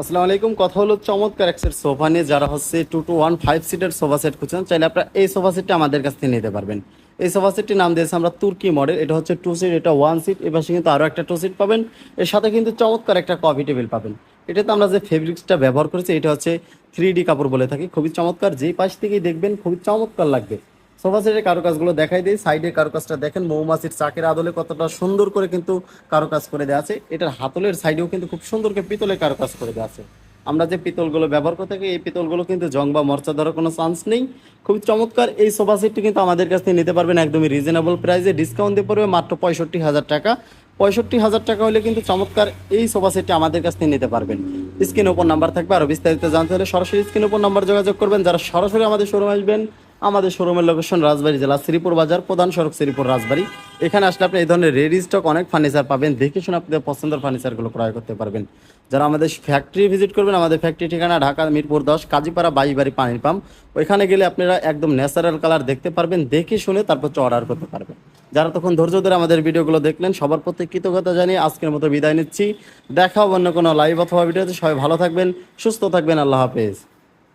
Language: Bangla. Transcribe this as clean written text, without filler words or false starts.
আসসালামু আলাইকুম। কথা হলো চমৎকার এক সেট সোফা নিয়ে। যারা হচ্ছে 2 to 1 5 সিটের সোফা সেট খুঁজছেন, চাইলে আপনারা এই সোফা সেটটি আমাদের কাছ থেকে নিতে পারবেন। এই সোফা সেটটির নাম দিয়েছে আমরা তুর্কি মডেল। এটা হচ্ছে 2 সিট, এটা 1 সিট। এ পাশে কিন্তু আরও একটা 2 সিট পাবেন। এর সাথে কিন্তু চমৎকার একটা কফি টেবিল পাবেন। এটাতে আমরা যে ফেব্রিক্সটা ব্যবহার করেছি এটা হচ্ছে 3D কাপড় বলে থাকি। খুবই চমৎকার, যেই পাশ থেকেই দেখবেন খুবই চমৎকার লাগবে। সোফা সেটের কারুকাজগুলো দেখাই দিই। সাইডের কারুকাজটা দেখেন, মৌমাছির চাকের আদলে কতটা সুন্দর করে কিন্তু কারুকাজ করে দেওয়া আছে। এটার হাতলের সাইডেও কিন্তু খুব সুন্দর করে পিতলের কারুকাজ করে দেওয়া আছে। আমরা যে পিতলগুলো ব্যবহার করে থাকি এই পিতলগুলো কিন্তু জং বা মরচা ধরার কোনো চান্স নেই। খুব চমৎকার এই সোফা সেটটি কিন্তু আমাদের কাছ থেকে নিতে পারবেন একদমই রিজনেবল প্রাইসে। ডিসকাউন্ট দিয়ে পড়বে মাত্র 65,000 টাকা। 65,000 টাকা হলে কিন্তু চমৎকার এই সোফা সেটটি আমাদের কাছ থেকে নিতে পারবেন। স্ক্রিনের উপর নাম্বার থাকবে, আরও বিস্তারিত জানতে হলে সরাসরি স্ক্রিনের উপর নাম্বার যোগাযোগ করবেন। যারা সরাসরি আমাদের শোরুমে আসবেন, আমাদের শোরুমের লোকেশন রাজবাড়ী জেলা, শ্রীপুর বাজার, প্রধান সড়ক, শ্রীপুর রাজবাড়ী। এখানে আসলে আপনি এই ধরনের রেডি স্টক অনেক ফার্নিচার পাবেন। দেখে শুনে আপনাদের পছন্দের ফার্নিচারগুলো ক্রয় করতে পারবেন। যারা আমাদের ফ্যাক্টরি ভিজিট করবেন, আমাদের ফ্যাক্টরি ঠিকানা ঢাকা মিরপুর 10 কাজীপাড়া বাইবাড়ি পানির পাম্প। ওইখানে গেলে আপনারা একদম ন্যাচারাল কালার দেখতে পারবেন। দেখে শুনে তারপর অর্ডার করতে পারবেন। যারা তখন ধৈর্য ধরে আমাদের ভিডিওগুলো দেখলেন, সবার প্রতি কৃতজ্ঞতা জানিয়ে আজকের মতো বিদায় নিচ্ছি। দেখা হবে অন্য কোনো লাইভ অথবা ভিডিওতে। সবাই ভালো থাকবেন, সুস্থ থাকবেন। আল্লাহ হাফেজ।